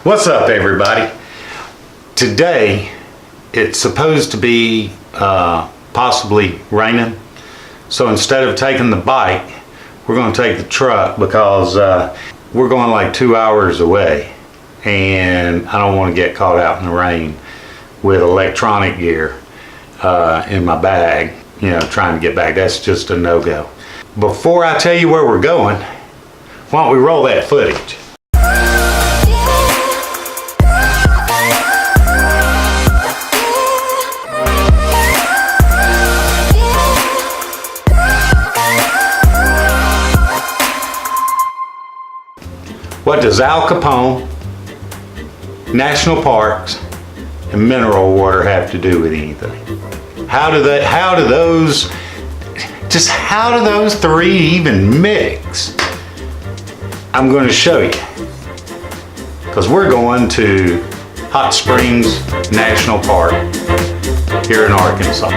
What's up, everybody? Today it's supposed to be possibly raining, so instead of taking the bike, we're going to take the truck because we're going like 2 hours away, and I don't want to get caught out in the rain with electronic gear in my bag, trying to get back. That's just a no-go. Before I tell you where we're going, why don't we roll that footage? What does Al Capone, national parks, and mineral water have to do with anything? How do those three even mix? I'm going to show you, because we're going to Hot Springs National Park here in Arkansas.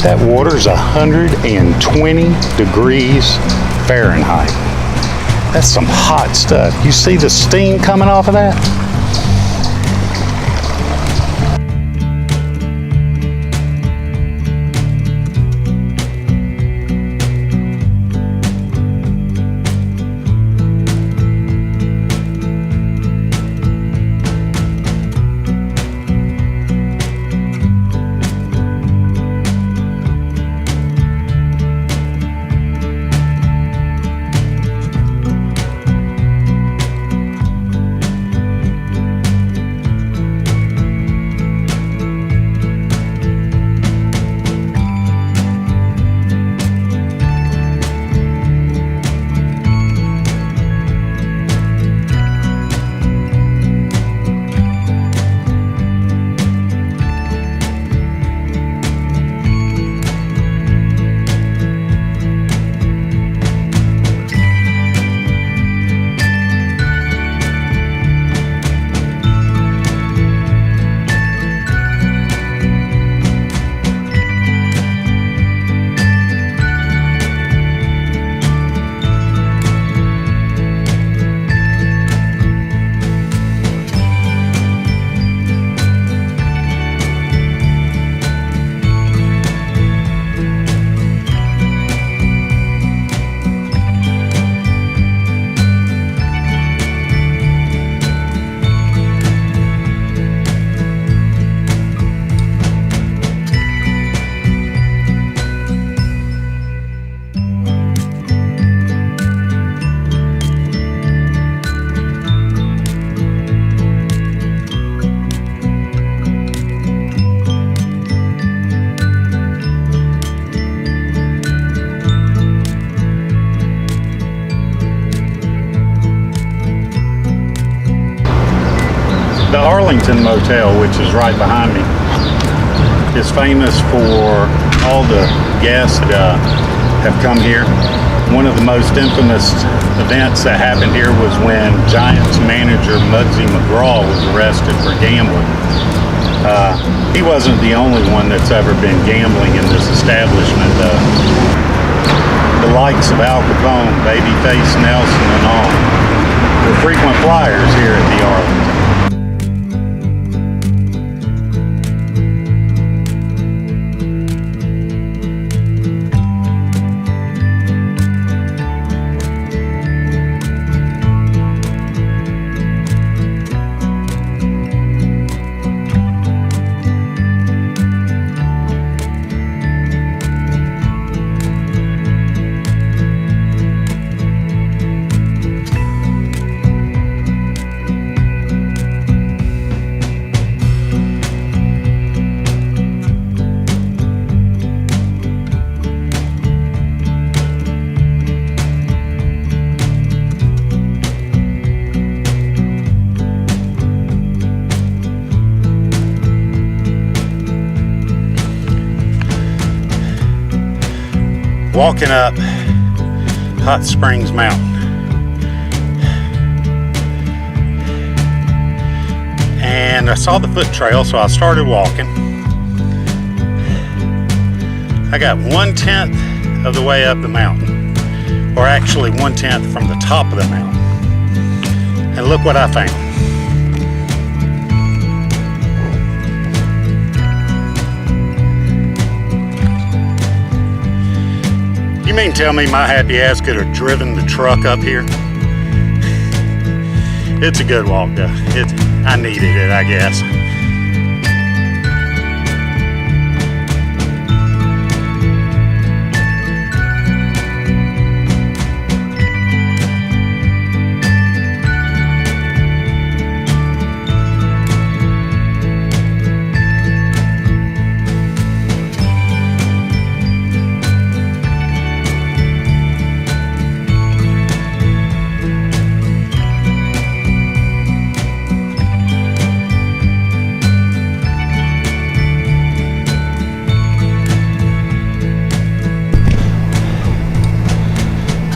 That water's 120 degrees Fahrenheit. That's some hot stuff. You see the steam coming off of that? The Arlington Motel, which is right behind me, is famous for all the guests that have come here. One of the most infamous events that happened here was when Giants manager Muggsy McGraw was arrested for gambling. He wasn't the only one that's ever been gambling in this establishment. The likes of Al Capone, Babyface Nelson, and all were frequent flyers here at the Arlington. Walking up Hot Springs Mountain. And I saw the foot trail, so I started walking. I got 1/10 of the way up the mountain, or actually 1/10 from the top of the mountain. And look what I found. You mean tell me my happy ass could have driven the truck up here? It's a good walk though. I needed it, I guess.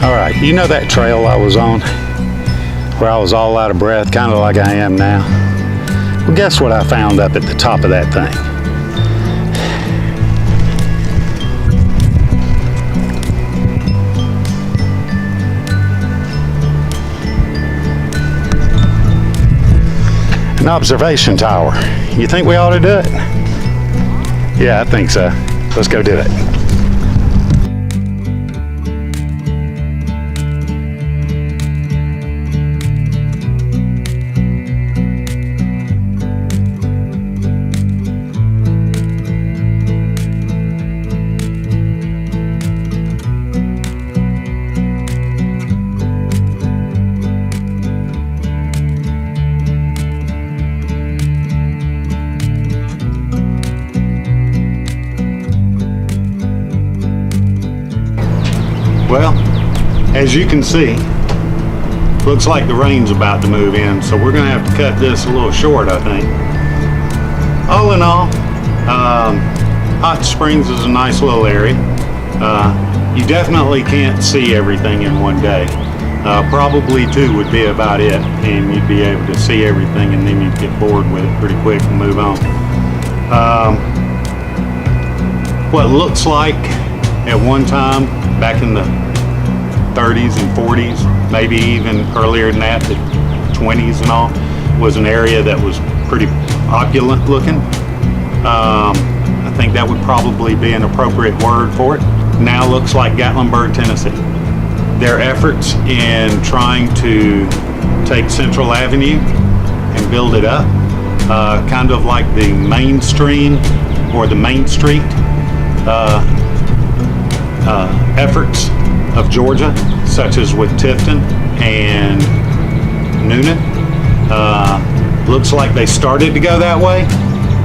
Alright, you know that trail I was on where I was all out of breath, kind of like I am now? Well, guess what I found up at the top of that thing? an observation tower. You think we ought to do it? Yeah, I think so. Let's go do it. Well, as you can see, looks like the rain's about to move in, so we're gonna have to cut this a little short, I think. All in all, Hot Springs is a nice little area. You definitely can't see everything in one day. Probably 2 would be about it, and you'd be able to see everything, and then you'd get bored with it pretty quick and move on. What looks like at one time, back in the 30s and 40s, maybe even earlier than that, the 20s and all, was an area that was pretty opulent looking. I think that would probably be an appropriate word for it. Now looks like Gatlinburg, Tennessee. Their efforts in trying to take Central Avenue and build it up, kind of like the mainstream or the Main Street efforts of Georgia, such as with Tifton and Noonan. Looks like they started to go that way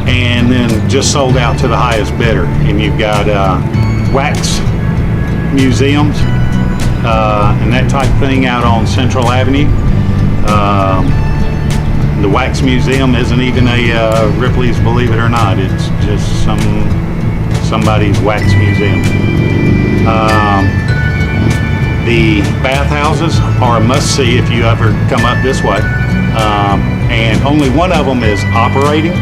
and then just sold out to the highest bidder. And you've got wax museums and that type of thing out on Central Avenue. The wax museum isn't even a Ripley's, believe it or not. It's just somebody's wax museum. The bathhouses are a must-see if you ever come up this way. And only one of them is operating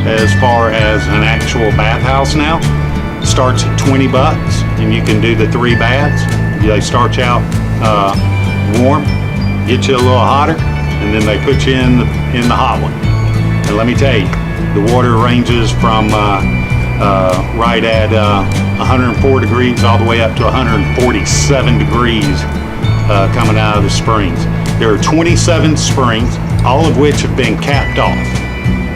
as far as an actual bathhouse now. Starts at $20 and you can do the 3 baths. They start you out warm, get you a little hotter, and then they put you in the hot one. And let me tell you, the water ranges from right at 104 degrees all the way up to 147 degrees coming out of the springs. There are 27 springs, all of which have been capped off.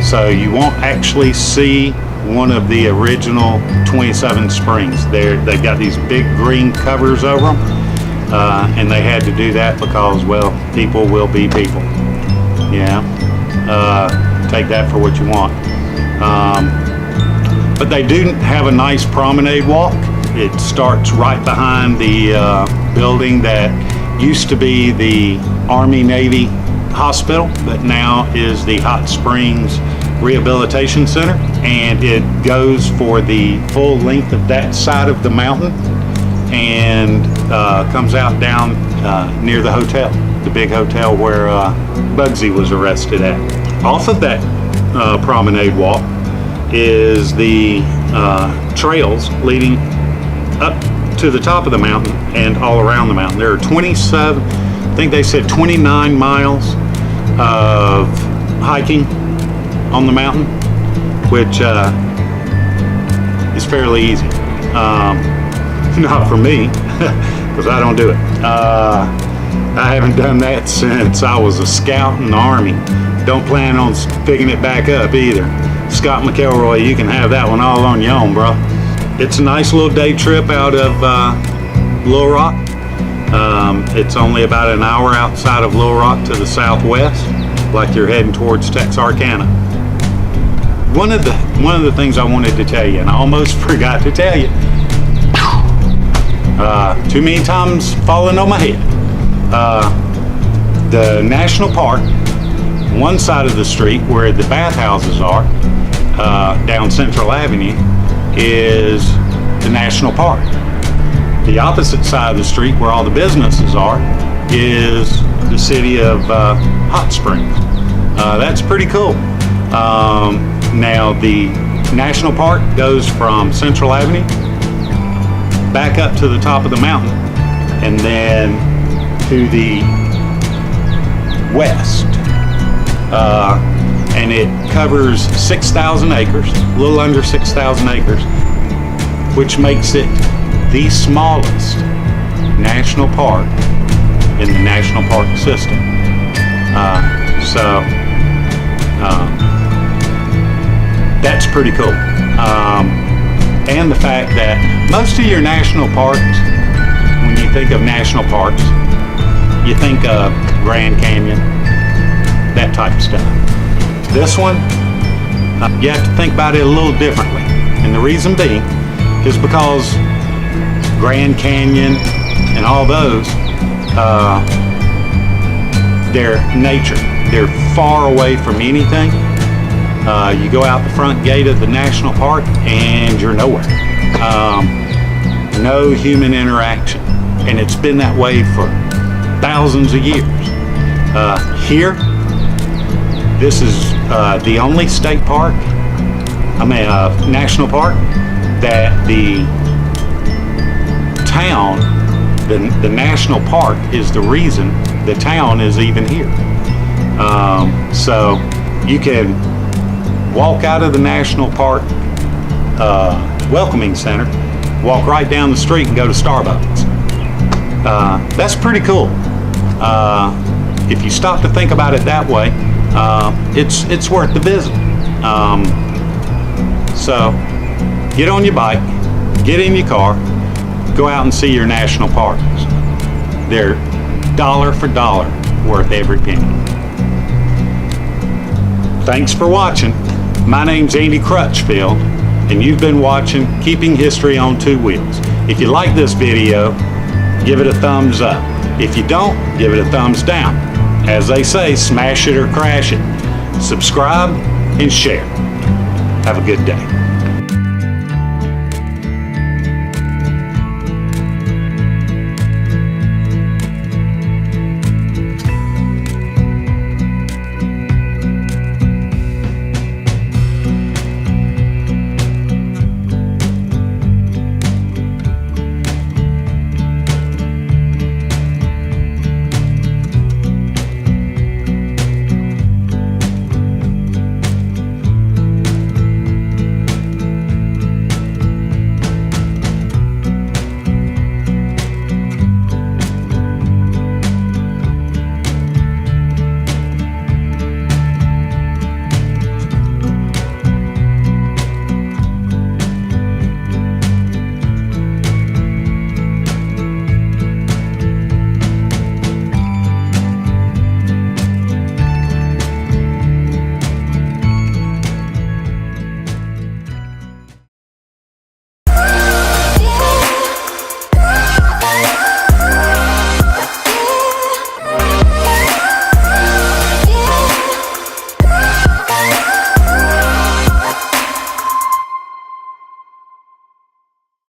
So you won't actually see one of the original 27 springs. They've got these big green covers over them, and they had to do that because, well, people will be people. Yeah, take that for what you want. But they do have a nice promenade walk. It starts right behind the building that used to be the Army-Navy Hospital, but now is the Hot Springs Rehabilitation Center. And it goes for the full length of that side of the mountain and comes out down near the hotel, the big hotel where Bugsy was arrested at. Off of that promenade walk is the trails leading up to the top of the mountain and all around the mountain. There are 27, I think they said 29 miles of hiking on the mountain, which is fairly easy. Not for me, because I don't do it. I haven't done that since I was a scout in the Army. Don't plan on picking it back up either. Scott McElroy, you can have that one all on your own, bro. It's a nice little day trip out of Little Rock. It's only about an hour outside of Little Rock to the southwest, like you're heading towards Texarkana. One of the things I wanted to tell you, and I almost forgot to tell you, too many times falling on my head. The national park, one side of the street where the bathhouses are, down Central Avenue, is the national park. The opposite side of the street where all the businesses are is the city of Hot Springs. That's pretty cool. Now the national park goes from Central Avenue back up to the top of the mountain and then to the west. and it covers 6,000 acres, a little under 6,000 acres, which makes it the smallest national park in the national park system. That's pretty cool. And the fact that most of your national parks, when you think of national parks, you think of Grand Canyon, that type of stuff. This one, you have to think about it a little differently. And the reason being is because Grand Canyon and all those, they're nature. They're far away from anything. You go out the front gate of the national park and you're nowhere. No human interaction. And it's been that way for thousands of years. Here, this is the only state park, national park, that the town, the national park is the reason the town is even here. So you can walk out of the national park welcoming center, walk right down the street and go to Starbucks. That's pretty cool. If you stop to think about it that way, it's worth the visit. So get on your bike, get in your car, go out and see your national parks. They're dollar for dollar worth every penny. Thanks for watching. My name's Andy Crutchfield, and you've been watching Keeping History on Two Wheels. If you like this video, give it a thumbs up. If you don't, give it a thumbs down. As they say, smash it or crash it. Subscribe and share. Have a good day.